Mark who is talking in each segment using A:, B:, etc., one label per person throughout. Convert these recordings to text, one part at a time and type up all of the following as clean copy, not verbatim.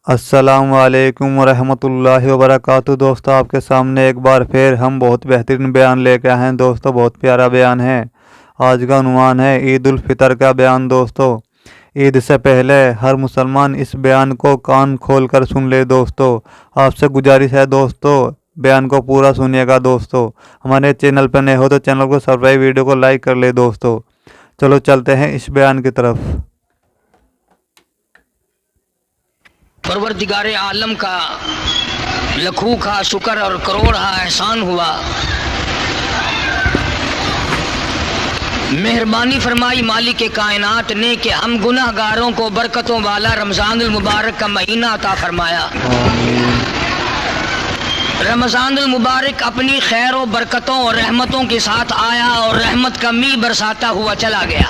A: السلام علیکم ورحمۃ اللہ وبرکاتہ۔ دوستو آپ کے سامنے ایک بار پھر ہم بہت بہترین بیان لے کے آئے ہیں۔ دوستو بہت پیارا بیان ہے۔ آج کا عنوان ہے عید الفطر کا بیان۔ دوستو عید سے پہلے ہر مسلمان اس بیان کو کان کھول کر سن لے۔ دوستو آپ سے گزارش ہے دوستو بیان کو پورا سنیے گا۔ دوستو ہمارے چینل پر نئے ہو تو چینل کو سبسکرائب، ویڈیو کو لائک کر لے۔ دوستو چلو چلتے ہیں اس بیان کی طرف۔
B: پروردگار عالم کا لکھوں کا شکر اور کروڑا احسان ہوا، مہربانی فرمائی مالک کائنات نے کہ ہم گناہ گاروں کو برکتوں والا رمضان المبارک کا مہینہ عطا فرمایا۔ رمضان المبارک اپنی خیر و برکتوں اور رحمتوں کے ساتھ آیا اور رحمت کا می برساتا ہوا چلا گیا۔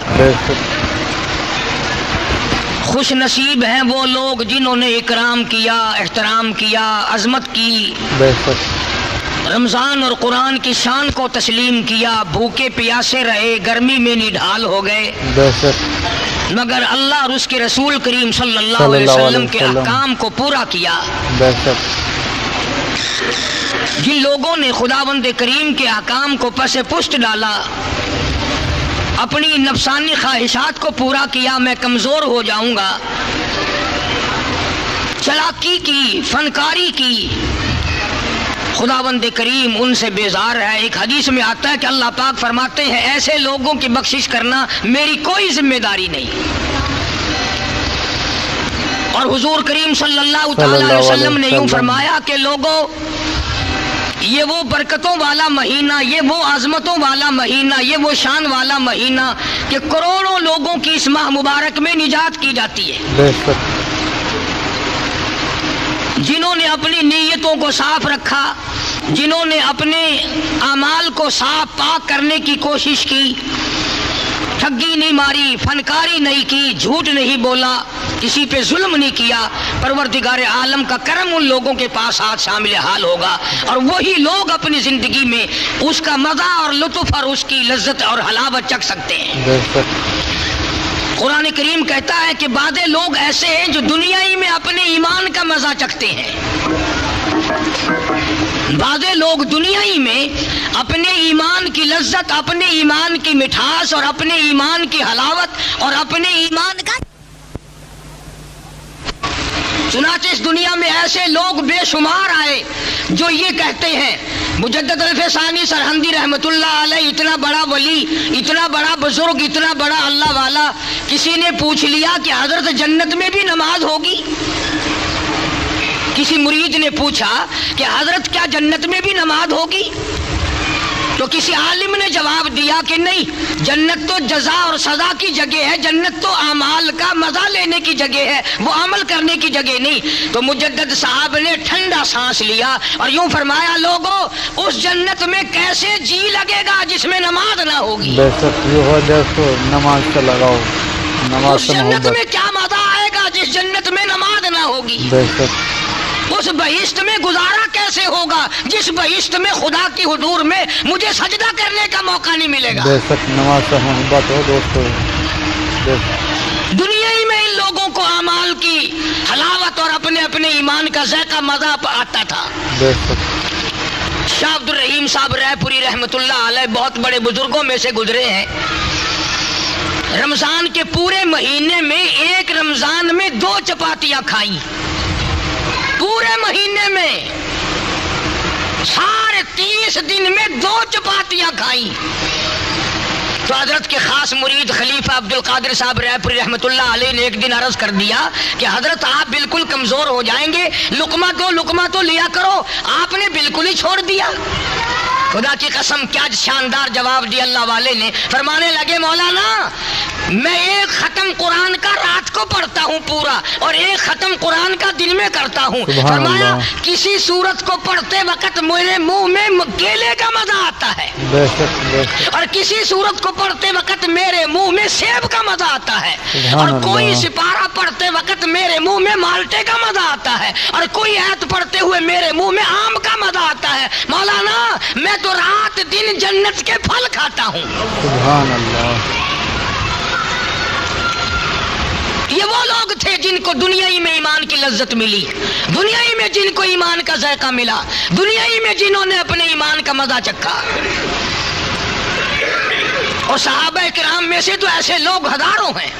B: خوش نصیب ہیں وہ لوگ جنہوں نے اکرام کیا، احترام کیا، عظمت کی، رمضان اور قرآن کی شان کو تسلیم کیا، بھوکے پیاسے رہے، گرمی میں نڈھال ہو گئے، مگر اللہ اور اس کے رسول کریم صلی اللہ علیہ وسلم کے احکام کو پورا کیا۔ جن لوگوں نے خداوند کریم کے احکام کو پس پشت ڈالا، اپنی نفسانی خواہشات کو پورا کیا، میں کمزور ہو جاؤں گا، چلاکی کی، فنکاری کی، خداوند کریم ان سے بیزار ہے۔ ایک حدیث میں آتا ہے کہ اللہ پاک فرماتے ہیں ایسے لوگوں کی بخشش کرنا میری کوئی ذمہ داری نہیں۔ اور حضور کریم صلی اللہ تعالی علیہ وسلم نے یوں فرمایا کہ لوگوں، یہ وہ برکتوں والا مہینہ، یہ وہ عظمتوں والا مہینہ، یہ وہ شان والا مہینہ کہ کروڑوں لوگوں کی اس ماہ مبارک میں نجات کی جاتی ہے۔ جنہوں نے اپنی نیتوں کو صاف رکھا، جنہوں نے اپنے اعمال کو صاف پاک کرنے کی کوشش کی، ٹھگی نہیں ماری، فنکاری نہیں کی، جھوٹ نہیں بولا، کسی پہ ظلم نہیں کیا، پروردگار عالم کا کرم ان لوگوں کے پاس آج شامل حال ہوگا، اور وہی لوگ اپنی زندگی میں اس کا مزہ اور لطف اور اس کی لذت اور حلاوت چکھ سکتے ہیں۔ قرآن کریم کہتا ہے کہ بعض لوگ ایسے ہیں جو دنیا ہی میں اپنے ایمان کا مزہ چکھتے ہیں۔ بعض لوگ دنیا ہی میں اپنے ایمان کی لذت، اپنے ایمان کی مٹھاس اور اپنے ایمان کی حلاوت اور اپنے ایمان کا، چنانچہ اس دنیا میں ایسے لوگ بے شمار آئے جو یہ کہتے ہیں، مجدد الف ثانی سرہندی رحمت اللہ علیہ اتنا بڑا ولی، اتنا بڑا بزرگ، اتنا بڑا اللہ والا، کسی نے پوچھ لیا کہ حضرت جنت میں بھی نماز ہوگی؟ کسی مرید نے پوچھا کہ حضرت کیا جنت میں بھی نماز ہوگی؟ تو کسی عالم نے جواب دیا کہ نہیں، جنت تو جزا اور سزا کی جگہ ہے، جنت تو اعمال کا مزہ لینے کی جگہ ہے، وہ عمل کرنے کی جگہ نہیں۔ تو مجدد صاحب نے ٹھنڈا سانس لیا اور یوں فرمایا، لوگوں اس جنت میں کیسے جی لگے گا جس میں نماز نہ ہوگی؟
A: نماز سے لگاؤ،
B: اس جنت میں کیا مزہ آئے گا جس جنت میں نماز نہ ہوگی؟ اس بہشت میں گزارا کیسے ہوگا جس بہشت میں خدا کی حضور میں مجھے سجدہ کرنے کا موقع نہیں ملے گا؟
A: نماز سے محبت ہو دوستو۔
B: دنیا ہی میں ان لوگوں کو اعمال کی حلاوت اور اپنے اپنے ایمان کا ذائقہ مزہ آتا تھا۔ شاہ عبد الرحیم صاحب رائے پوری رحمت اللہ علیہ بہت بڑے بزرگوں میں سے گزرے ہیں۔ رمضان کے پورے مہینے میں ایک رمضان میں 2 چپاتیاں کھائیں، پورے مہینے میں سارے 30 دن میں 2 چپاتیاں کھائیں۔ تو حضرت کے خاص مرید خلیفہ عبد القادر صاحب رائے پوری رحمت اللہ علیہ نے ایک دن عرض کر دیا کہ حضرت آپ بالکل کمزور ہو جائیں گے، لقمہ تو لیا کرو، آپ نے بالکل ہی چھوڑ دیا۔ خدا کی قسم کیا شاندار جواب دیا اللہ والے نے، فرمانے لگے مولانا میں ایک ختم قرآن کا رات کو پڑھتا ہوں پورا، اور ایک ختم قرآن کا دن میں کرتا ہوں۔ فرمایا کسی سورت کو پڑھتے وقت میرے منہ میں کیلے کا مزہ آتا ہے، اور کسی سورت کو پڑھتے وقت میرے منہ میں سیب کا مزہ آتا ہے، اور کوئی سپارہ پڑھتے وقت میرے منہ میں مالٹے کا مزہ آتا ہے، اور کوئی آیت پڑھتے ہوئے میرے منہ میں آم کا مزہ آتا ہے۔ مولانا میں تو رات دن جنت کے پھل کھاتا ہوں۔
A: سبحان اللہ۔
B: یہ وہ لوگ تھے جن کو دنیا ہی میں ایمان کی لذت ملی، دنیا ہی میں جن کو ایمان کا ذائقہ ملا، دنیا ہی میں جنہوں نے اپنے ایمان کا مزہ چکھا۔ اور صحابہ کرام میں سے تو ایسے لوگ ہزاروں ہیں،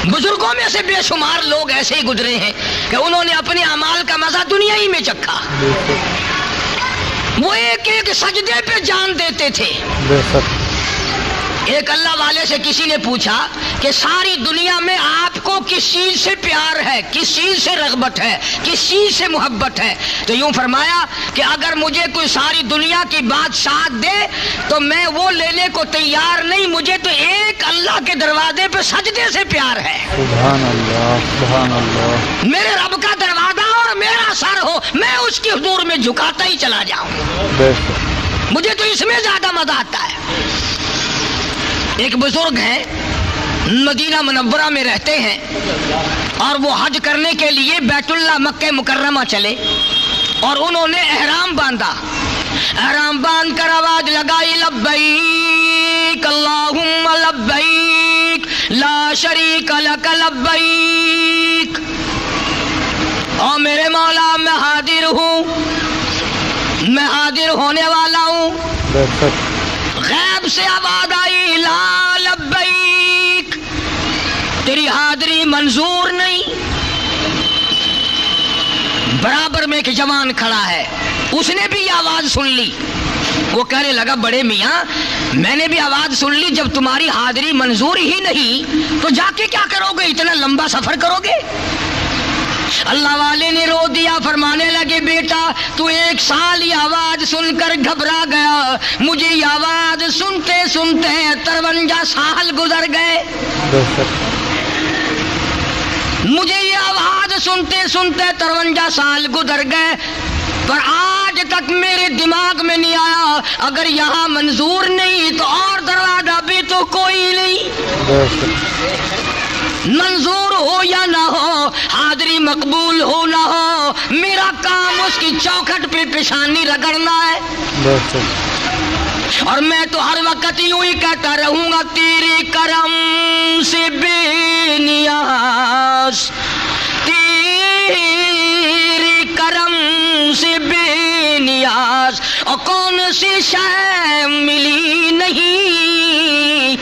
B: بزرگوں میں سے بے شمار لوگ ایسے ہی گزرے ہیں کہ انہوں نے اپنے اعمال کا مزہ دنیا ہی میں چکھا۔ وہ ایک ایک سجدے پہ جان دیتے تھے۔ ایک اللہ والے سے کسی نے پوچھا کہ ساری دنیا میں آپ کو کس چیز سے پیار ہے، کس چیز سے رغبت ہے، کس چیز سے محبت ہے؟ تو یوں فرمایا کہ اگر مجھے کوئی ساری دنیا کی بات ساتھ دے تو میں وہ لینے کو تیار نہیں، مجھے تو ایک اللہ کے دروازے پہ سجدے سے پیار ہے۔
A: سبحان اللہ، سبحان اللہ۔
B: میرے رب کا دروازہ اور میرا سر ہو، میں اس کے حضور میں جھکاتا ہی چلا جاؤں، مجھے تو اس میں زیادہ مزہ آتا ہے۔ ایک بزرگ ہیں، مدینہ منورہ میں رہتے ہیں، اور وہ حج کرنے کے لیے بیت اللہ مکہ مکرمہ چلے اور انہوں نے احرام باندھا۔ احرام باندھ کر آواز لگائی، لبیک اللہم لبیک لا شریک لک لبیک، اور میرے مولا میں حاضر ہوں، میں حاضر ہونے والا ہوں۔ غیب سے آواز آئی، لا لبیک، تیری حاضری منظور نہیں۔ برابر میں ایک جوان کھڑا ہے، اس نے بھی یہ آواز سن لی۔ وہ کہنے لگا، بڑے میاں میں نے بھی آواز سن لی، جب تمہاری حاضری منظور ہی نہیں تو جا کے کیا کرو گے، اتنا لمبا سفر کرو گے؟ اللہ والے نے رو دیا، فرمانے لگے، بیٹا تو 1 سال یہ آواز سن کر گھبرا گیا، مجھے یہ آواز سنتے سنتے 53 سال گزر گئے، مجھے یہ آواز سنتے سنتے 53 سال گزر گئے، پر آج تک میرے دماغ میں نہیں آیا اگر یہاں منظور نہیں تو اور دروازہ بھی تو کوئی نہیں۔ منظور ہو یا نہ ہو، حاضری مقبول ہو نہ ہو، میرا کام اس کی چوکھٹ پہ پیشانی رگڑنا ہے۔ اور میں تو ہر وقت یوں ہی کہتا رہوں گا، تیرے کرم سے بے نیاز، تیرے کرم سے بے نیاز، اور کون سی شے ملی نہیں،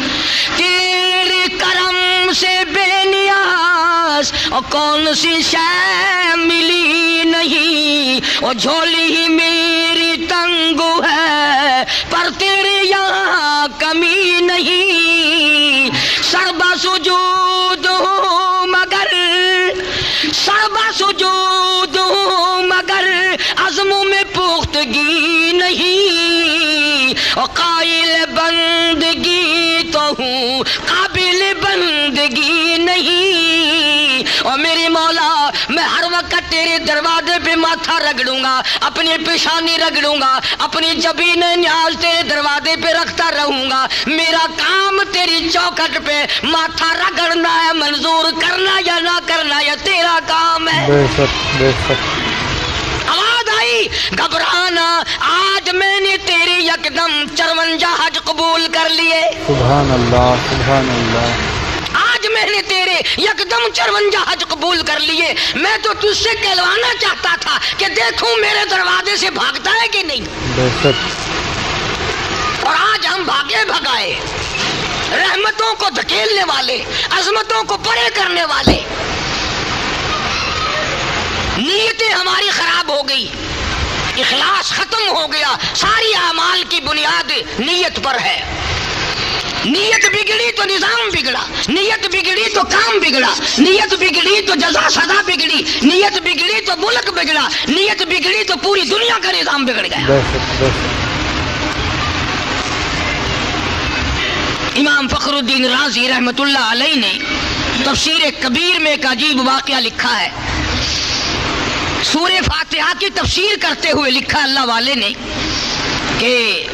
B: تیرے کرم سے بے نیاز، اور کون سی شے ملی نہیں، اور جھولی ہی میری تنگ ہے پر تیرے یہاں کمی نہیں، سربا سجود ہوں مگر، سربا سجود ہوں مگر عزموں میں پختگی نہیں، اور قائل بندگی تو ہوں قابل بندگی نہیں، اور میرے مولا میں ہر وقت تیرے دروازے پہ ماتھا رگڑوں گا، اپنی پیشانی رگڑوں گا، اپنی جبین نیاز تیرے دروازے پہ رکھتا رہوں گا، میرا کام تیری چوکھٹ پہ ماتھا رگڑنا ہے، منظور کرنا یا نہ کرنا یہ تیرا کام ہے۔
A: بے شک، بے شک۔
B: آواز آئی، گھبرانا، آج میں نے تیرے یکدم 54 حج قبول کر لیے،
A: سبحان اللہ، سبحان اللہ۔
B: آج میں نے تیرے یکدم 54 حج قبول کر لیے، میں تو تجھ سے کہلوانا چاہتا تھا کہ دیکھوں میرے دروازے سے بھاگتا ہے کہ نہیں،
A: بے شک۔
B: اور آج ہم بھاگے بھگائے، رحمتوں کو دھکیلنے والے، عظمتوں کو پرے کرنے والے، نیتیں ہماری خراب ہو گئی، اخلاص ختم ہو گیا، ساری اعمال کی بنیاد نیت پر ہے، نیت بگڑی تو نظام بگڑا، نیت بگڑی تو کام بگڑا، نیت بگڑی تو جزا سزا بگڑی، نیت بگڑی تو ملک بگڑا، نیت بگڑی تو پوری دنیا کا نظام بگڑ گیا۔
A: بے شک، بے شک۔
B: امام فخر الدین رازی رحمت اللہ علیہ نے تفسیر کبیر میں ایک عجیب واقعہ لکھا ہے، سورہ فاتحہ کی تفسیر کرتے ہوئے لکھا اللہ والے نے کہ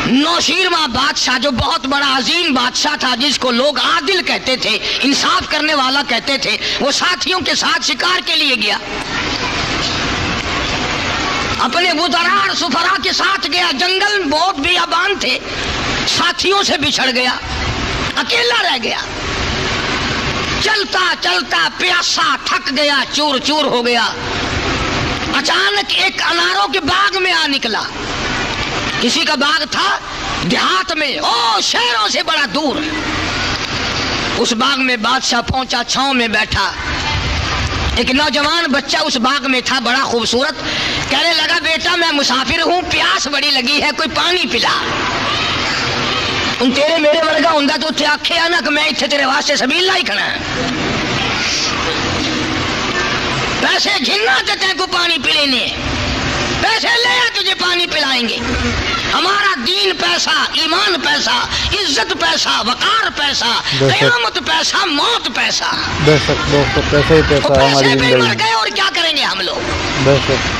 B: نوشیرواں بادشاہ جو بہت بڑا عظیم بادشاہ تھا، جس کو لوگ عادل کہتے تھے، انصاف کرنے والا کہتے تھے، وہ ساتھیوں کے ساتھ شکار کے لیے گیا، اپنے وزراء اور سفراء کے ساتھ گیا، جنگل بہت بیابان تھے، ساتھیوں سے بچھڑ گیا، اکیلا رہ گیا، چلتا چلتا پیاسا تھک گیا، چور چور ہو گیا، اچانک ایک اناروں کے باغ میں آ نکلا۔ کسی کا باغ تھا دیہات میں، شہروں سے بڑا دور۔ اس باغ میں بادشاہ پہنچا، چھاؤں میں بیٹھا۔ ایک نوجوان بچہ اس باغ میں تھا، بڑا خوبصورت۔ کہنے لگا بیٹا میں مسافر ہوں، پیاس بڑی لگی ہے، کوئی پانی پلا۔ تیرے میرے ورگا ہوں تو اتنے آخیا نا کہ میں اتنے تیرے واسطے سبیل لائی کھڑا ہے، پیسے گھننا تو تین کو پانی پلانے، پیسے لے آ تجھے پانی پلائیں گے۔ ہمارا دین پیسہ، ایمان پیسہ، عزت پیسہ، وقار پیسہ، قیامت پیسہ، موت پیسہ۔
A: بے شک دوستو، پیسہ ہی پیسہ ہے ہماری
B: پیسے پہ مر
A: زندگی۔
B: گئے اور کیا کریں گے ہم لوگ؟
A: بے شک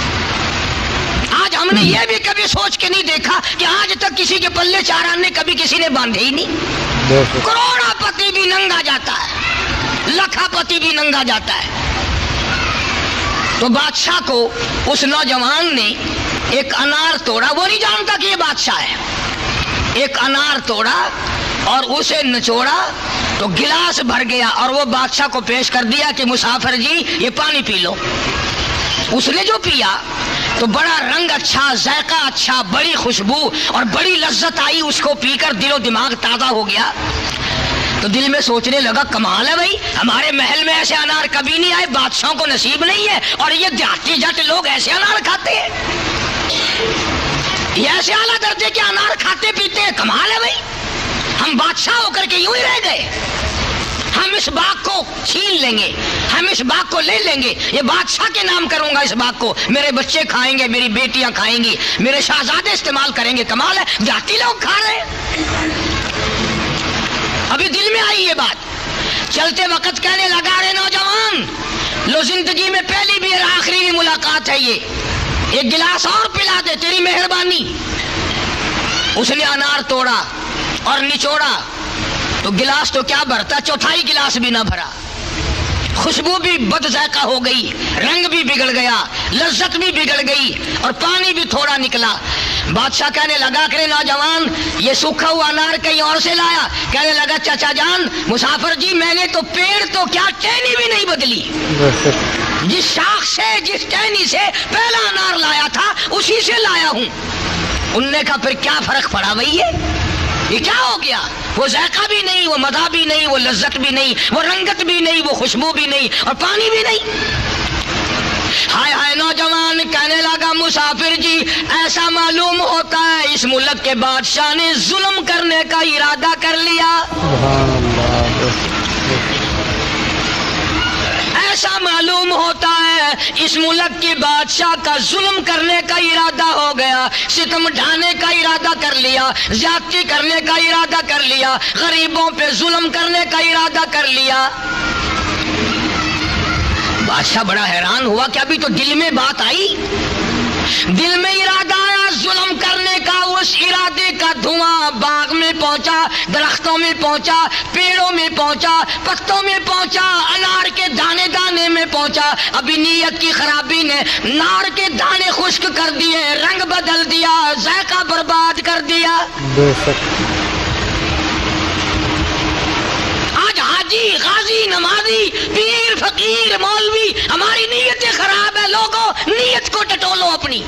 B: آج ہم نے یہ بھی کبھی سوچ کے نہیں دیکھا کہ آج تک کسی کے پلے 4 آنے کبھی کسی نے باندھے ہی نہیں۔
A: بے شک
B: کروڑا پتی بھی ننگا جاتا ہے، لکھا پتی بھی ننگا جاتا ہے۔ تو بادشاہ کو اس نوجوان نے ایک انار توڑا، وہ نہیں جانتا کہ یہ بادشاہ ہے۔ ایک انار توڑا اور اسے نچوڑا تو گلاس بھر گیا اور وہ بادشاہ کو پیش کر دیا کہ مسافر جی یہ پانی پی لو۔ اس نے جو پیا تو بڑا رنگ اچھا، ذائقہ اچھا، بڑی خوشبو اور بڑی لذت آئی، اس کو پی کر دل و دماغ تازہ ہو گیا۔ تو دل میں سوچنے لگا کمال ہے بھائی، ہمارے محل میں ایسے انار کبھی نہیں آئے، بادشاہوں کو نصیب نہیں ہے، اور یہ دیہاتی جٹ لوگ ایسے انار کھاتے ہیں، یہ ایسے اعلیٰ درجے کے انار کھاتے پیتے ہیں، کمال ہے بھائی، ہم بادشاہ ہو کر کے یوں ہی رہ گئے۔ ہم اس باغ کو چھین لیں گے، ہم اس باغ کو لے لیں گے، یہ بادشاہ کے نام کروں گا اس باغ کو، میرے بچے کھائیں گے، میری بیٹیاں کھائیں گی، میرے شہزادے استعمال کریں گے۔ کمال ہے، دیہاتی لوگ کھا رہے ہیں۔ ابھی دل میں آئی یہ بات، چلتے وقت کہنے لگا رے نوجوان، لو زندگی میں پہلی بھی اور آخری بھی ملاقات ہے، یہ ایک گلاس اور پلا دے، تیری مہربانی۔ اس نے انار توڑا اور نچوڑا تو گلاس تو کیا بھرتا، چوتھائی گلاس بھی نہ بھرا، خوشبو بھی بد ذائقہ ہو گئی، رنگ بھی بگڑ گیا، لذت بھی بگڑ گئی اور پانی بھی تھوڑا نکلا۔ بادشاہ کہنے لگا کہ نوجوان یہ سوکھا ہوا انار کہیں اور سے لایا؟ کہنے لگا چچا جان مسافر جی میں نے تو پیڑ تو کیا ٹہنی بھی نہیں بدلی، جس شاخ سے جس ٹہنی سے پہلا انار لایا تھا اسی سے لایا ہوں۔ انہوں نے کہا پھر کیا فرق پڑا بھائی، یہ کیا ہو گیا؟ وہ ذائقہ بھی نہیں، وہ مزہ بھی نہیں، وہ لذت بھی نہیں، وہ رنگت بھی نہیں، وہ خوشبو بھی نہیں اور پانی بھی نہیں۔ ہائے ہائے نوجوان کہنے لگا مسافر جی ایسا معلوم ہوتا ہے اس ملک کے بادشاہ نے ظلم کرنے کا ارادہ کر لیا۔ ایسا معلوم ہوتا ہے اس ملک کے بادشاہ کا ظلم کرنے کا ارادہ ہو گیا، ستم ڈھانے کا ارادہ کر لیا، زیادتی کرنے کا ارادہ کر لیا، غریبوں پہ ظلم کرنے کا ارادہ کر لیا۔ بادشاہ بڑا حیران ہوا کہ ابھی تو دل میں بات آئی، دل میں ارادہ آیا ظلم کرنے کا، اس ارادے کا دھواں باغ میں پہنچا، درختوں میں پہنچا، پیڑوں میں پہنچا، پتوں میں پہنچا، انار کے دانے دانے میں پہنچا۔ ابھی نیت کی خرابی نے نار کے دانے خشک کر دیے، رنگ بدل دیا، ذائقہ برباد کر دیا۔ آج حاجی غازی نمازی پیر فقیر مولوی ہماری نیتیں خراب ہے، لوگوں نیت کو ٹٹولو اپنی۔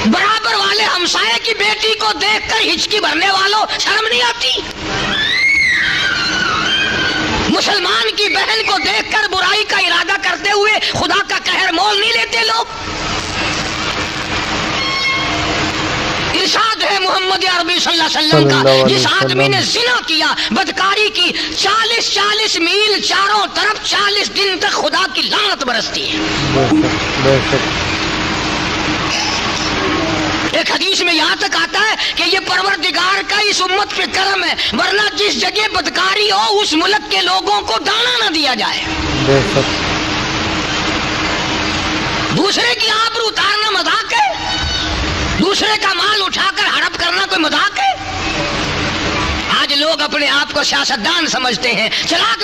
B: برابر والے ہمسائے کی بیٹی کو دیکھ کر ہچکی بھرنے والوں شرم نہیں آتی؟ مسلمان کی بہن کو دیکھ کر برائی کا ارادہ کرتے ہوئے خدا کا قہر مول نہیں لیتے لوگ؟ ارشاد ہے محمد عربی صلی اللہ علیہ وسلم کا، جس آدمی نے زنا کیا، بدکاری کی، 40 میل چاروں طرف 40 دن تک خدا کی لعنت برستی ہے۔ ایک حدیث میں یہاں تک آتا ہے کہ یہ پروردگار کا اس امت پہ کرم ہے، ورنہ جس جگہ بدکاری ہو اس ملک کے لوگوں کو دانا نہ دیا جائے۔ دوسرے کی آبرو اتارنا مذاق ہے؟ دوسرے کا مال اٹھا کر ہڑپ کرنا کوئی مذاق ہے؟ آج لوگ اپنے آپ کو سیاستدان سمجھتے ہیں، چلاک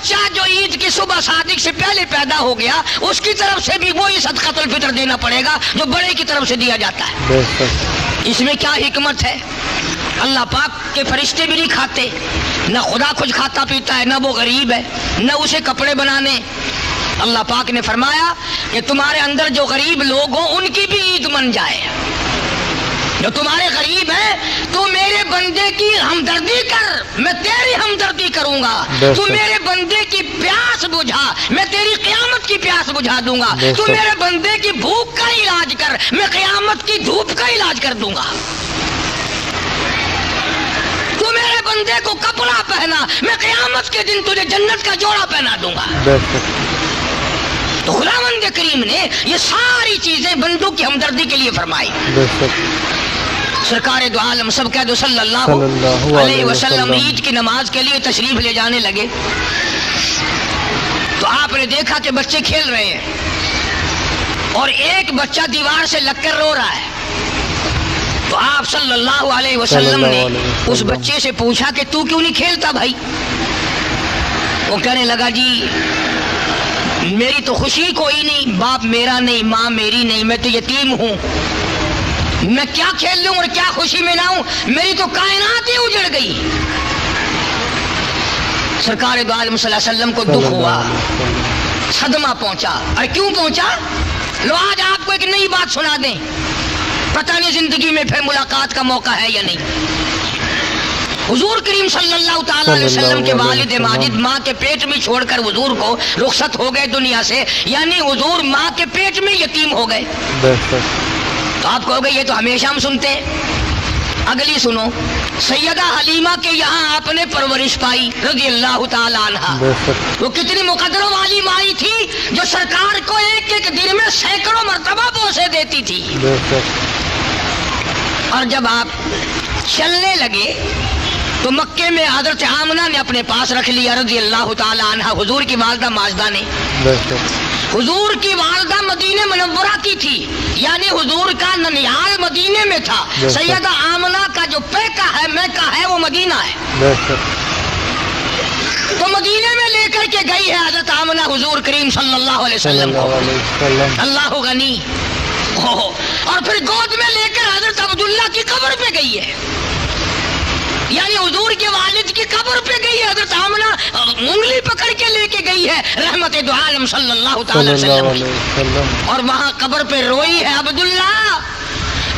B: بچہ جو عید کی صبح صادق سے پہلے پیدا ہو گیا اس کی طرف سے بھی وہی صدقۃ الفطر دینا پڑے گا جو بڑے کی طرف سے دیا جاتا ہے۔ اس میں کیا حکمت ہے؟ اللہ پاک کے فرشتے بھی نہیں کھاتے، نہ خدا کچھ کھاتا پیتا ہے، نہ وہ غریب ہے، نہ اسے کپڑے بنانے۔ اللہ پاک نے فرمایا کہ تمہارے اندر جو غریب لوگ ہوں ان کی بھی عید من جائے۔ جو تمہارے غریب ہیں تو میرے بندے کی ہمدردی کر، میں تیری ہمدردی کروں گا۔ تو میرے بندے کی پیاس بجھا، میں تیری قیامت کی پیاس بجھا دوں گا۔ تو میرے بندے کی بھوک کا علاج کر، میں قیامت کی دھوپ کا علاج کر دوں گا۔ تو میرے بندے کو کپڑا پہنا، میں قیامت کے دن تجھے جنت کا جوڑا پہنا دوں گا۔ تو خداوند کریم نے یہ ساری چیزیں بندوں کی ہمدردی کے لیے فرمائی۔ سرکار دو عالم سب کہہ دو صلی اللہ علیہ وسلم عید کی نماز کے لیے تشریف لے جانے لگے تو آپ نے دیکھا کہ بچے کھیل رہے ہیں اور ایک بچہ دیوار سے لگ کر رو رہا ہے۔ تو آپ صلی اللہ علیہ وسلم نے اس بچے سے پوچھا کہ تو کیوں نہیں کھیلتا بھائی؟ وہ کہنے لگا جی میری تو خوشی کوئی نہیں، باپ میرا نہیں، ماں میری نہیں، میں تو یتیم ہوں، میں کیا کھیل لوں اور کیا خوشی میں نہ ہوں، میری تو کائنات ہی اجڑ گئی۔ سرکار دو عالم صلی اللہ علیہ وسلم کو دکھ ہوا، صدمہ پہنچا۔ اور کیوں پہنچا؟ لو آج آپ کو ایک نئی بات سنا دیں، پتہ نہیں زندگی میں پھر ملاقات کا موقع ہے یا نہیں۔ حضور کریم صلی اللہ تعالی علیہ وسلم کے والد ماجد ماں کے پیٹ میں چھوڑ کر حضور کو رخصت ہو گئے دنیا سے، یعنی حضور ماں کے پیٹ میں یتیم ہو گئے۔ تو آپ کہو گے یہ تو ہمیشہ ہم سنتے ہیں۔ اگلی سنو، سیدہ حلیمہ کے یہاں آپ نے پرورش پائی رضی اللہ تعالی عنہا۔ وہ کتنی مقدروں والی مائی تھی جو سرکار کو ایک ایک دن میں سینکڑوں مرتبہ بوسے دیتی تھی۔ اور جب آپ چلنے لگے تو مکے میں حضرت آمنہ نے اپنے پاس رکھ لیا رضی اللہ تعالی عنہا، حضور کی والدہ ماجدہ نے۔ حضور کی والدہ مدینہ منورہ کی تھی، یعنی حضور کا ننیال مدینے میں تھا۔ سیدہ آمنہ کا جو پیکا ہے میکہ ہے وہ مدینہ ہے۔ تو مدینے میں لے کر کے گئی ہے حضرت آمنہ حضور کریم صلی اللہ علیہ وسلم کو، اللہ غنی۔ اور پھر گود میں لے کر حضرت عبداللہ کی قبر پہ گئی ہے، یعنی حضور کے والد کی قبر پہ گئی ہے۔ حضرت آمنہ انگلی پکڑ کے لے کے گئی ہے رحمت دو عالم صلی اللہ تعالی وسلم، اور وہاں قبر پہ روئی ہے عبداللہ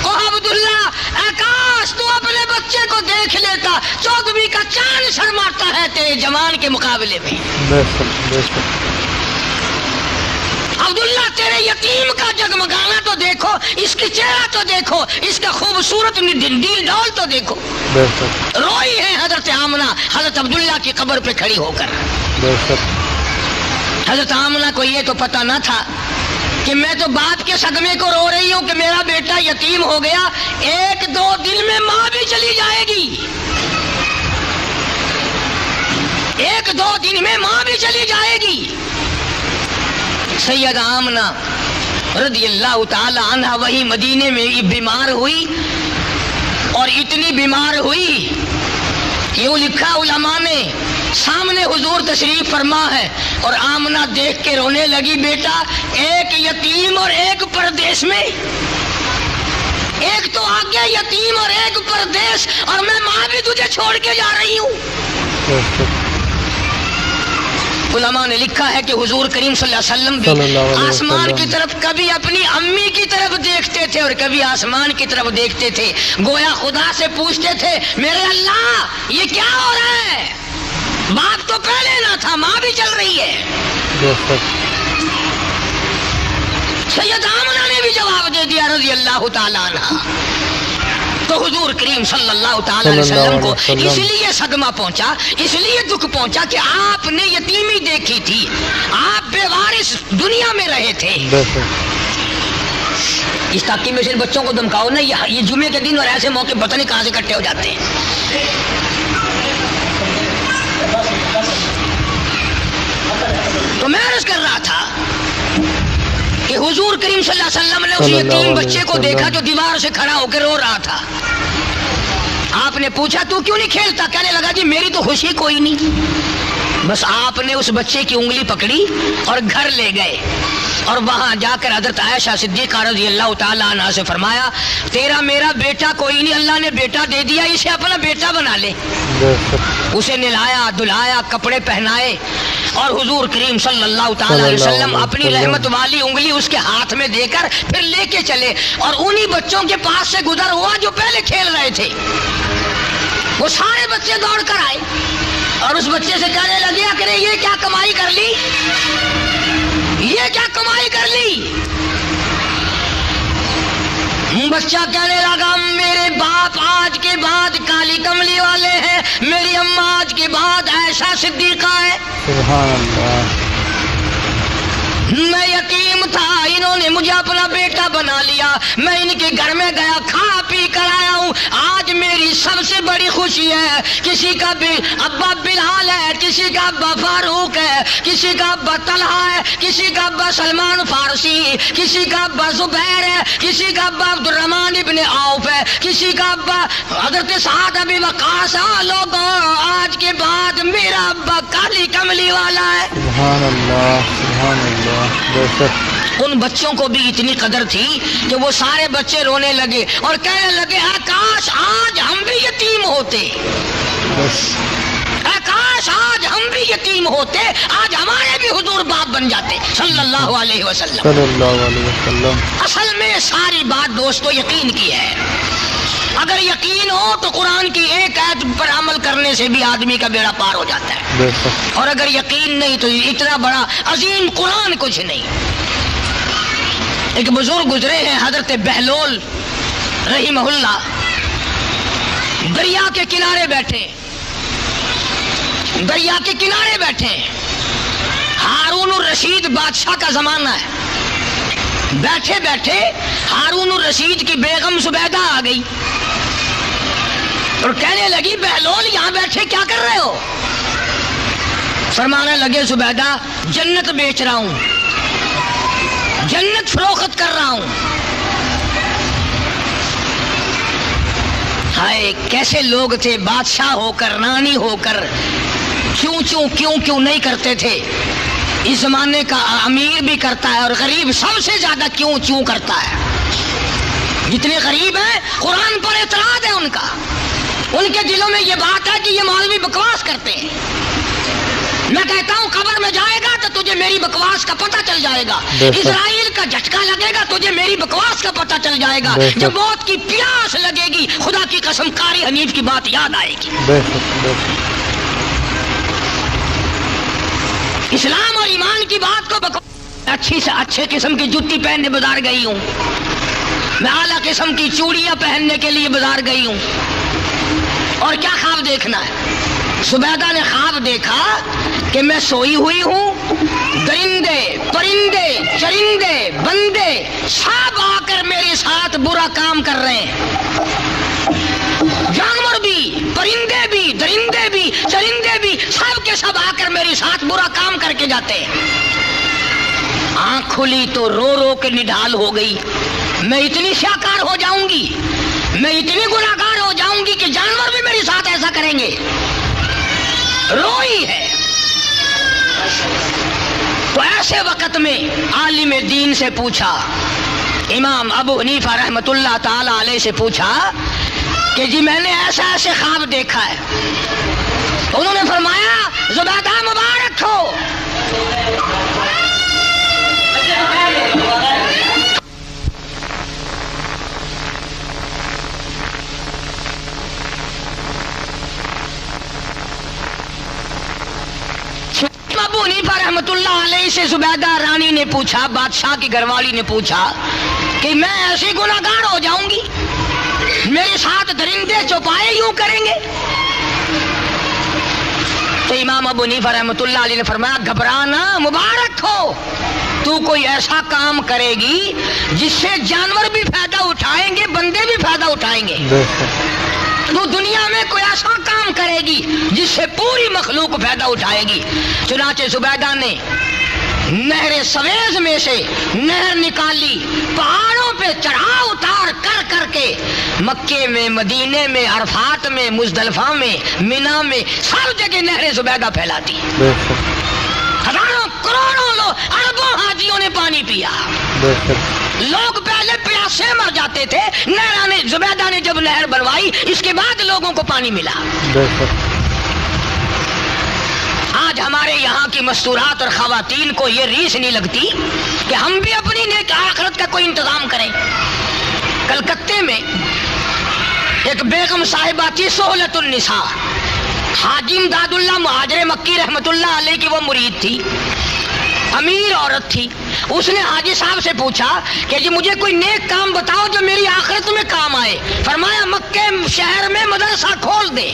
B: کو، عبداللہ اے کاش تو اپنے بچے کو دیکھ لیتا، 14ویں کا چاند شرماتا ہے تیرے جوان کے مقابلے میں۔ عبداللہ تیرے یتیم کا جگمگانا تو دیکھو، اس کی چہرہ تو دیکھو، اس کا خوبصورت دل ڈول تو دیکھو۔ روئی ہے حضرت آمنہ حضرت عبداللہ کی قبر پہ کھڑی ہو کر۔ حضرت آمنہ کو یہ تو پتہ نہ تھا کہ میں تو باپ کے صدمے کو رو رہی ہوں کہ میرا بیٹا یتیم ہو گیا، ایک دو دن میں ماں بھی چلی جائے گی، ایک دو دن میں ماں بھی چلی جائے گی۔ سیدہ آمنہ رضی اللہ تعالی عنہ وہی مدینے میں بیمار ہوئی، اور اتنی بیمار ہوئی کہ یوں لکھا علماء نے، سامنے حضور تشریف فرما ہے اور آمنہ دیکھ کے رونے لگی، بیٹا ایک یتیم اور ایک پردیس میں، ایک تو آگے یتیم اور ایک پردیس، اور میں ماں بھی تجھے چھوڑ کے جا رہی ہوں۔ علماء نے لکھا ہے کہ حضور کریم صلی اللہ علیہ وسلم بھی آسمان کی طرف کبھی اپنی امی کی طرف دیکھتے تھے اور کبھی آسمان کی طرف دیکھتے تھے، گویا خدا سے پوچھتے تھے میرے اللہ یہ کیا ہو رہا ہے؟ باپ تو پہلے نہ تھا، ماں بھی چل رہی ہے۔ سید آمنہ نے بھی جواب دے دیا رضی اللہ تعالی عنہ۔ تو حضور کریم صلی اللہ تعالی علیہ وسلم کو اس لیے صدمہ پہنچا، اس لیے دکھ پہنچا کہ آپ نے یتیمی دیکھی تھی، آپ بے وارث دنیا میں رہے تھے۔ اس تاکہ میں سے بچوں کو دمکاؤ نا، یہ جمعے کے دن اور ایسے موقع پتہ نہیں کہاں سے اکٹھے ہو جاتے ہیں۔ تو میں عرض کر رہا تھا کہ حضور کریم صلی اللہ علیہ وسلم نے اس یتیم بچے کو دیکھا جو دیوار سے کھڑا ہو کے رو رہا تھا۔ آپ نے پوچھا تو کیوں نہیں کھیلتا؟ کہنے لگا جی میری تو خوشی کوئی نہیں، بس آپ نے اس بچے کی انگلی پکڑی اور گھر لے گئے، اور وہاں جا کر حضرت عائشہ صدیقہ رضی اللہ تعالیٰ عنہا سے فرمایا تیرا میرا بیٹا کوئی نہیں، اللہ نے بیٹا دے دیا، اسے اپنا بیٹا بنا لے۔ اسے نہلایا دھلایا، کپڑے پہنائے، اور حضور کریم صلی اللہ تعالیٰ علیہ وسلم اپنی رحمت والی انگلی اس کے ہاتھ میں دے کر پھر لے کے چلے، اور انہی بچوں کے پاس سے گزر ہوا جو پہلے کھیل رہے تھے۔ وہ سارے بچے دوڑ کر آئے اور اس بچے سے کہنے لگے کہ یہ کیا کمائی کر لی، یہ کیا کمائی کر لی؟ بچہ کہنے لگا میرے باپ آج کے بعد کالی کملی والے ہیں، میری اماں آج کے بعد عائشہ صدیقہ ہے۔
A: سبحان اللہ۔
B: میں یتیم تھا، انہوں نے مجھے اپنا بیٹا بنا لیا، میں ان کے گھر میں گیا کھا پی کر آیا ہوں، آج میری سب سے بڑی خوشی ہے، کسی کا ابا بلال ہے، کسی کا ابا فاروق ہے، کسی کا ابا طلحہ ہے، کسی کا ابا سلمان فارسی، کسی کا ابا زبیر ہے، کسی کا ابا عبد الرحمن ابن عوف ہے، کسی کا ابا حضرت سعد ابی وقاص۔ لوگوں آج کے بعد میرا ابا کالی کملی والا ہے۔
A: سبحان اللہ سبحان اللہ۔ بے شک
B: ان بچوں کو بھی اتنی قدر تھی کہ وہ سارے بچے رونے لگے اور کہنے لگے کاش آج ہم بھی یتیم ہوتے، کاش آج ہم بھی یتیم ہوتے، آج ہمارے بھی حضور باپ بن جاتے صلی اللہ علیہ وسلم۔
A: صلی اللہ علیہ وسلم۔
B: اصل میں ساری بات دوستو یقین کی ہے۔ اگر یقین ہو تو قرآن کی ایک آیت پر عمل کرنے سے بھی آدمی کا بیڑا پار ہو جاتا ہے،
A: بے شک۔
B: اور اگر یقین نہیں تو اتنا بڑا عظیم قرآن کچھ نہیں۔ ایک بزرگ گزرے ہیں حضرت بہلول رحمہ اللہ، دریا کے کنارے بیٹھے، دریا کے کنارے بیٹھے، ہارون الرشید بادشاہ کا زمانہ ہے، بیٹھے بیٹھے ہارون الرشید کی بیگم زبیدہ آ گئی اور کہنے لگی بہلول یہاں بیٹھے کیا کر رہے ہو؟ فرمانے لگے زبیدہ جنت بیچ رہا ہوں، جنت فروخت کر رہا ہوں۔ ہائے کیسے لوگ تھے، بادشاہ ہو کر رانی ہو کر کیوں نہیں کرتے تھے؟ اس زمانے کا امیر بھی کرتا ہے اور غریب سب سے زیادہ کیوں کرتا ہے۔ جتنے غریب ہیں قرآن پر اعتراض ہے ان کا، ان کے دلوں میں یہ بات ہے کہ یہ مولوی بکواس کرتے ہیں۔ میں کہتا ہوں قبر میں جائے گا تو تجھے میری بکواس کا پتہ چل جائے گا، اسرائیل کا جھٹکا لگے گا تجھے میری بکواس کا پتہ چل جائے گا، جب موت کی پیاس لگے گی خدا کی قسم قاری حنیف کی بات یاد آئے گی۔ اسلام اور ایمان کی بات کو اچھی سے اچھے قسم کی جوتی پہننے بازار گئی ہوں، میں اعلیٰ قسم کی چوڑیاں پہننے کے لیے بازار گئی ہوں، اور کیا خواب دیکھنا ہے؟ زبیدہ نے خواب دیکھا کہ میں سوئی ہوئی ہوں، درندے پرندے چرندے بندے سب آ کر میرے ساتھ برا کام کر رہے ہیں، جانور بھی پرندے بھی درندے بھی چرندے بھی سب کے سب آ کر میرے ساتھ برا کام کر کے جاتے ہیں۔ آنکھ کھلی تو رو رو کے نڈھال ہو گئی، میں اتنی شاکار ہو جاؤں گی، میں اتنی گناہگار ہو جاؤں گی کہ جانور بھی میرے ساتھ ایسا کریں گے، روئی ہے۔ تو ایسے وقت میں عالم دین سے پوچھا، امام ابو حنیفہ رحمۃ اللہ تعالی علیہ سے پوچھا کہ جی میں نے ایسے خواب دیکھا ہے۔ انہوں نے فرمایا زبیدہ مبارک ہو، ابو حنیفہ رحمۃ اللہ علیہ سے زبیدہ رانی نے پوچھا، بادشاہ کی گھر والی نے پوچھا کہ میں ایسی گناہگار ہو جاؤں گی، میرے ساتھ درندے چوپائے یوں کریں گے؟ تو امام ابو حنیفہ رحمۃ اللہ علیہ نے فرمایا گھبرانا مبارک ہو، تو کوئی ایسا کام کرے گی جس سے جانور بھی فائدہ اٹھائیں گے بندے بھی فائدہ اٹھائیں گے، تو دنیا میں کوئی ایسا کام کرے گی جس سے پوری مخلوق فائدہ اٹھائے گی۔ چنانچہ زبیدہ نے نہر سویز میں سے نہر نکالی، پہاڑوں پہ چڑھا اتار کر کے مکے میں، مدینے میں، عرفات میں، مزدلفہ میں، مینا میں، سب جگہ نہر زبیدہ پھیلاتی. ہزاروں کروڑوں لوگ، اربوں حاجیوں نے پانی پیا. لوگ پہلے پیاسے مر جاتے تھے، زبیدہ نے جب نہر بنوائی اس کے بعد لوگوں کو پانی ملا. آج ہمارے یہاں کی مستورات اور خواتین کو یہ ریس نہیں لگتی کہ ہم بھی اپنی نیک آخرت کا کوئی انتظام کریں. کلکتے میں ایک بیگم صاحبہ تھی سہولت النساء، حاجی امداد اللہ مہاجر مکی رحمت اللہ علیہ کی وہ مرید تھی، امیر عورت تھی. اس نے حاجی صاحب سے پوچھا کہ جی مجھے کوئی نیک کام بتاؤ جو میری آخرت میں کام آئے. فرمایا مکے شہر میں مدرسہ کھول دے،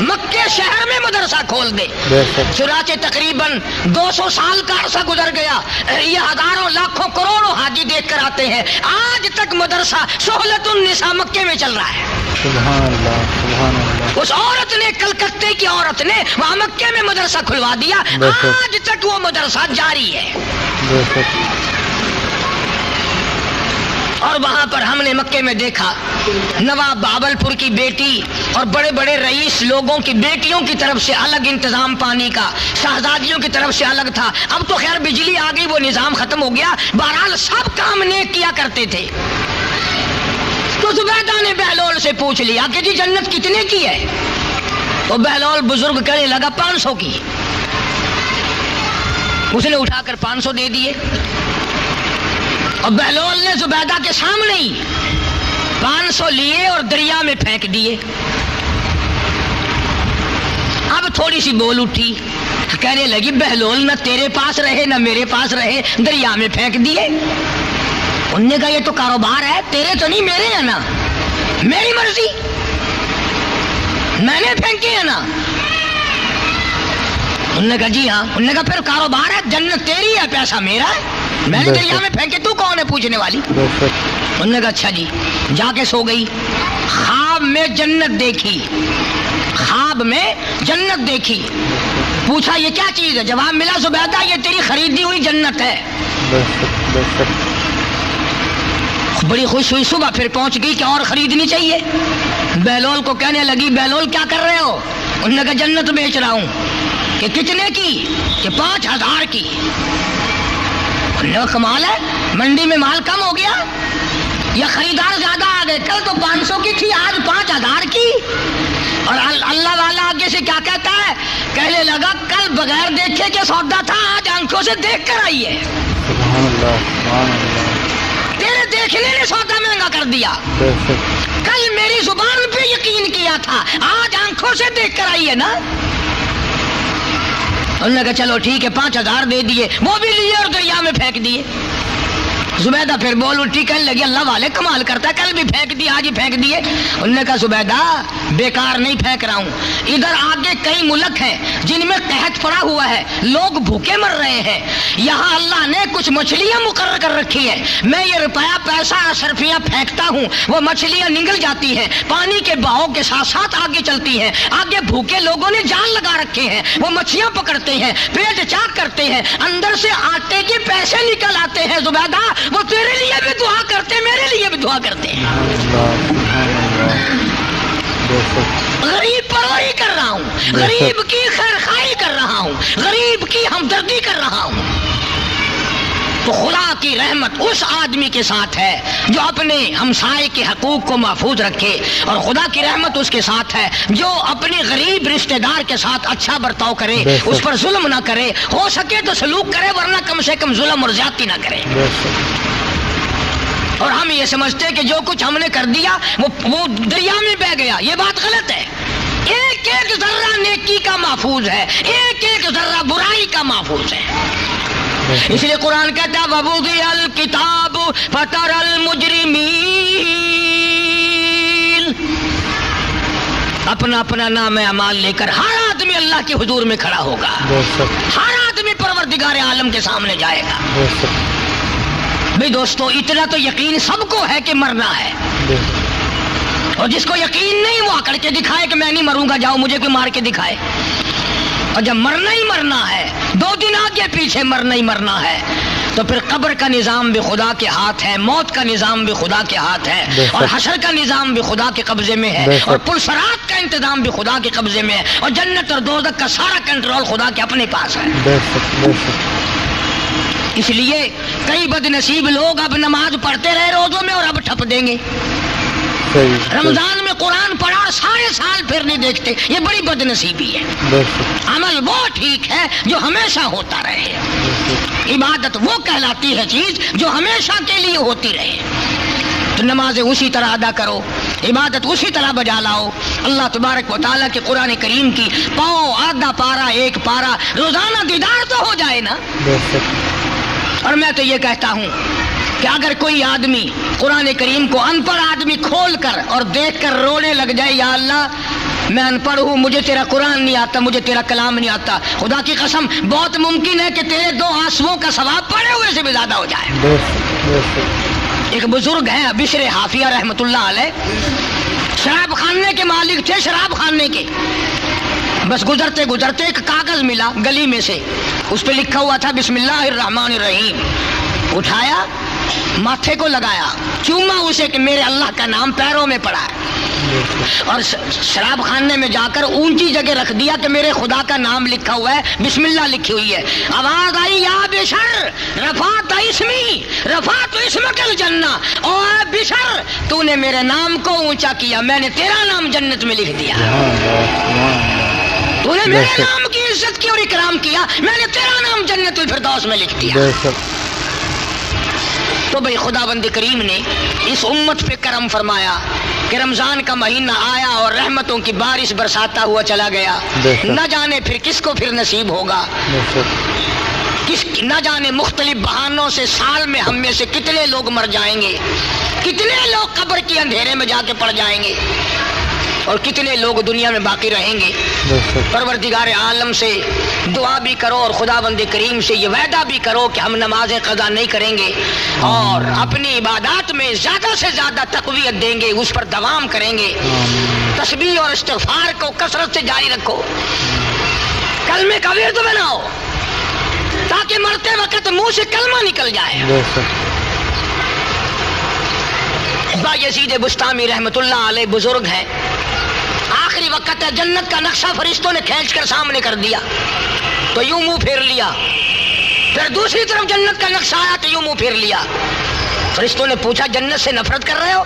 B: مکے شہر میں مدرسہ کھول دے. چنانچہ تقریباً 200 سال کا عرصہ گزر گیا. یہ ہزاروں لاکھوں کروڑوں حاجی دیکھ کر آتے ہیں. آج تک مدرسہ سہولت النساء مکے میں چل رہا ہے.
A: سبحان اللہ سبحان اللہ.
B: اس عورت نے، کلکتے کی عورت نے وہاں مکے میں مدرسہ کھلوا دیا. آج تک وہ مدرسہ جاری ہے. اور وہاں پر ہم نے مکے میں دیکھا نواب بہاول پور کی بیٹی اور بڑے بڑے رئیس لوگوں کی بیٹیوں کی طرف سے الگ انتظام پانی کا، شہزادیوں کی طرف سے الگ تھا. اب تو خیر بجلی آ گئی، وہ نظام ختم ہو گیا. بہرحال سب کام نیک کیا کرتے تھے. تو زبیدہ نے بہلول سے پوچھ لیا کہ جی جنت کتنے کی ہے؟ تو بہلول بزرگ کہنے لگا 500 کی. اس نے اٹھا کر 500 دے دیے اور بہلول نے زبیدہ کے سامنے ہی 500 لیے اور دریا میں پھینک دیے. اب تھوڑی سی بول اٹھی، کہنے لگی بہلول نہ تیرے پاس رہے نہ میرے پاس رہے، دریا میں پھینک دیے. انہوں نے کہا یہ تو کاروبار ہے، تیرے تو نہیں میرے ہیں نا، میری مرضی، میں نے پھینکے ہیں نا. انہوں نے کہا جی ہاں. انہوں نے کہا پھر کاروبار ہے، جنت تیری ہے، پیسہ میرا ہے، میں نے دریا میں پھینکے، تو کون ہے پوچھنے والی؟ انہوں نے کہا اچھا جی. جا کے سو گئی. خواب میں جنت دیکھی، خواب میں جنت دیکھی. پوچھا یہ کیا چیز ہے؟ جواب ملا زبیدہ یہ تیری خریدی ہوئی جنت ہے. بڑی خوش ہوئی. صبح پھر پہنچ گئی کہ اور خریدنی چاہیے. بہلول کو کہنے لگی بہلول کیا کر رہے ہو؟ انہوں نے کہا جنت بیچ رہا ہوں. کہ کتنے کی؟ کہ 5000 کی. کمال ہے، منڈی میں مال کم ہو گیا یا خریدار زیادہ آ گئے؟ کل تو 500 کی تھی، آج 5000 کی. اور اللہ والا آگے سے کیا کہتا ہے؟ کہنے لگا کل بغیر دیکھے کے سودا تھا، آج آنکھوں سے دیکھ کر آئی ہے.
A: سبحان اللہ سبحان اللہ.
B: تیرے دیکھنے نے سودا مہنگا کر دیا. کل میری زبان پہ یقین کیا تھا، آج آنکھوں سے دیکھ کر آئی ہے نا. انہوں نے کہا چلو ٹھیک ہے 5000 دے دیے، وہ بھی لیے اور دریا میں پھینک دیے. زبیدہ پھر بول اٹھی، کہنے لگی اللہ والے کمال کرتا ہے، کل بھی پھینک دیے آج ہی پھینک دیے. انہوں نے کہا زبیدہ بیکار نہیں پھینک رہا ہوں، ادھر آگے کئی ملک ہیں جن میں قحط پڑا ہوا ہے، لوگ بھوکے مر رہے ہیں. یہاں اللہ نے کچھ مچھلیاں مقرر کر رکھی ہیں، میں یہ روپیہ پیسہ صرفیاں پھینکتا ہوں، وہ مچھلیاں نگل جاتی ہیں، پانی کے بہاؤ کے ساتھ ساتھ آگے چلتی ہیں. آگے بھوکے لوگوں نے جال لگا رکھے ہیں، وہ مچھلیاں پکڑتے ہیں، پیٹ چاک کرتے ہیں، اندر سے آٹے کے پیسے نکل آتے ہیں. زبیدہ وہ تیرے لیے بھی دعا کرتے، میرے لیے بھی دعا کرتے ہیں. غریب پرواہی کر رہا ہوں، غریب کی خیر خواہی کر رہا ہوں، غریب کی ہمدردی کر رہا ہوں. تو خدا کی رحمت اس آدمی کے ساتھ ہے جو اپنے ہمسائے کے حقوق کو محفوظ رکھے، اور خدا کی رحمت اس کے ساتھ ہے جو اپنے غریب رشتہ دار کے ساتھ اچھا برتاؤ کرے، اس پر ظلم نہ کرے، ہو سکے تو سلوک کرے، ورنہ کم سے کم ظلم اور زیادتی نہ کرے. اور ہم یہ سمجھتے کہ جو کچھ ہم نے کر دیا وہ دریا میں بہہ گیا، یہ بات غلط ہے. ایک ایک ذرہ نیکی کا محفوظ ہے، ایک ایک ذرہ برائی کا محفوظ ہے. اس لیے قرآن کہتا ہے وَوُضِعَ الْكِتَابُ فَتَرَى الْمُجْرِمِينَ. اپنا اپنا نام اعمال لے کر ہر آدمی اللہ کے حضور میں کھڑا ہوگا، ہر آدمی پروردگار عالم کے سامنے جائے گا. بھئی دوستو اتنا تو یقین سب کو ہے کہ مرنا ہے، اور جس کو یقین نہیں وہ آکڑ کے دکھائے کہ میں نہیں مروں گا، جاؤ مجھے کوئی مار کے دکھائے. اور جب مرنا ہی مرنا ہے، 2 دن آگے پیچھے مرنا ہی مرنا ہے، تو پھر قبر کا نظام بھی خدا کے ہاتھ ہے، موت کا نظام بھی خدا کے ہاتھ ہے، اور حشر کا نظام بھی خدا کے قبضے میں ہے، اور پل صراط کا انتظام بھی خدا کے قبضے میں ہے، اور جنت اور دوزخ کا سارا کنٹرول خدا کے اپنے پاس ہے۔ اس لیے کئی بد نصیب لوگ اب نماز پڑھتے رہے روزوں میں اور اب ٹھپ دیں گے، رمضان میں قرآن پڑھا اور سارے سال پھر نہیں دیکھتے، یہ بڑی بد نصیبی ہے۔ عمل وہ ٹھیک ہے جو ہمیشہ ہوتا رہے، عبادت وہ کہلاتی ہے چیز جو ہمیشہ کے لیے ہوتی رہے۔ تو نمازیں اسی طرح ادا کرو، عبادت اسی طرح بجا لاؤ، اللہ تبارک و تعالیٰ کے قرآن کریم کی پاؤ آدھا پارا 1 پارا روزانہ دیدار تو ہو جائے نا۔ اور میں تو یہ کہتا ہوں کہ اگر کوئی آدمی قرآن کریم کو ان پڑھ آدمی کھول کر اور دیکھ کر رونے لگ جائے، یا اللہ میں ان پڑھ ہوں، مجھے تیرا قرآن نہیں آتا، مجھے تیرا کلام نہیں آتا، خدا کی قسم بہت ممکن ہے کہ تیرے 2 آنسوؤں کا ثواب پڑے ہوئے سے بھی زیادہ ہو جائے۔ ایک بزرگ ہیں بشر حافیہ رحمۃ اللہ علیہ، شراب خانے کے مالک تھے، شراب خانے کے۔ بس گزرتے گزرتے ایک کاغذ ملا گلی میں سے، اس پہ لکھا ہوا تھا بسم اللہ الرحمن الرحیم۔ اٹھایا، ماتھے کو لگایا، چوما اسے کہ میرے اللہ کا نام پیروں میں پڑا ہے، اور شراب خانے میں جا کر اونچی جگہ رکھ دیا کہ میرے خدا کا نام لکھا ہوا ہے، بسم اللہ لکھی ہوئی ہے۔ آواز آئی، یا بشر رفعت اسمی، رفعت اسمک الجنہ، او اے بشر تو نے میرے نام کو اونچا کیا، میں نے تیرا نام جنت میں لکھ دیا۔ تو نے میرے نام کی عزت کی اور اکرام کیا، میں نے تیرا نام جنت الفردوس میں لکھ دیا۔ تو بھئی خدا بند کریم نے اس امت پہ کرم فرمایا کہ رمضان کا مہینہ آیا اور رحمتوں کی بارش برساتا ہوا چلا گیا، نہ جانے پھر کس کو پھر نصیب ہوگا، نہ جانے مختلف بہانوں سے سال میں ہم میں سے کتنے لوگ مر جائیں گے، کتنے لوگ قبر کے اندھیرے میں جا کے پڑ جائیں گے، اور کتنے لوگ دنیا میں باقی رہیں گے۔ پروردگار عالم سے دعا بھی کرو اور خدا بند کریم سے یہ وعدہ بھی کرو کہ ہم نمازیں قضا نہیں کریں گے، اور اپنی عبادات میں زیادہ سے زیادہ تقویت دیں گے، اس پر دوام کریں گے، تسبیح اور استغفار کو کثرت سے جاری رکھو، کلمے کا ورد بناؤ تاکہ مرتے وقت منہ سے کلمہ نکل جائے۔ بایزید بستامی رحمت اللہ علیہ بزرگ ہیں، آخری وقت ہے، جنت کا نقشہ فرشتوں نے کھینچ کر سامنے کر دیا تو یوں منہ پھیر لیا، پھر دوسری طرف جنت کا نقشہ آیا تو یوں منہ پھیر لیا۔ فرشتوں نے پوچھا جنت سے نفرت کر رہے ہو؟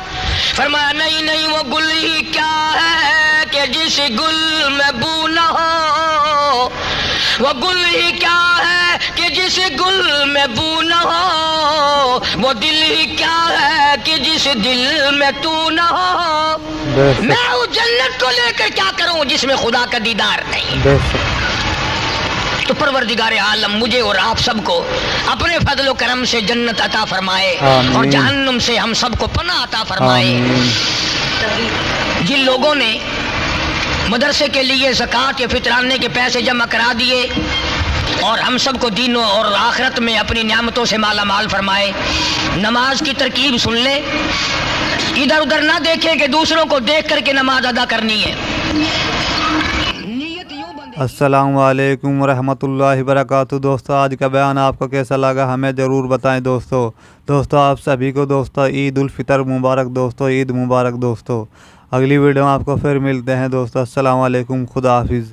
B: فرمایا نہیں نہیں، وہ گل ہی کیا ہے کہ جس گل میں بو نہ ہو، وہ گل ہی کیا ہے کہ جس گل میں بو نہ ہو، وہ دل ہی کیا ہے کہ جس دل میں تو نہ ہو۔ میں اس جنت کو لے کر کیا کروں جس میں خدا کا دیدار نہیں۔ تو پروردگار عالم مجھے اور آپ سب کو اپنے فضل و کرم سے جنت عطا فرمائے، اور جہنم سے ہم سب کو پناہ عطا فرمائے۔ جن لوگوں نے مدرسے کے لیے زکوٰۃ یا فطرانے کے پیسے جمع کرا دیے، اور ہم سب کو دین اور آخرت میں اپنی نعمتوں سے مالا مال فرمائے، نماز کی ترکیب سن لیں، ادھر ادھر نہ دیکھیں کہ دوسروں کو دیکھ کر کے نماز ادا کرنی ہے۔
A: السلام علیکم ورحمۃ اللہ وبرکاتہ۔ دوستو آج کا بیان آپ کو کیسا لگا ہمیں ضرور بتائیں دوستو آپ سبھی کو دوستو عید الفطر مبارک دوستو، عید مبارک دوستو۔ اگلی ویڈیو میں آپ کو پھر ملتے ہیں دوستو، السلام علیکم، خدا حافظ۔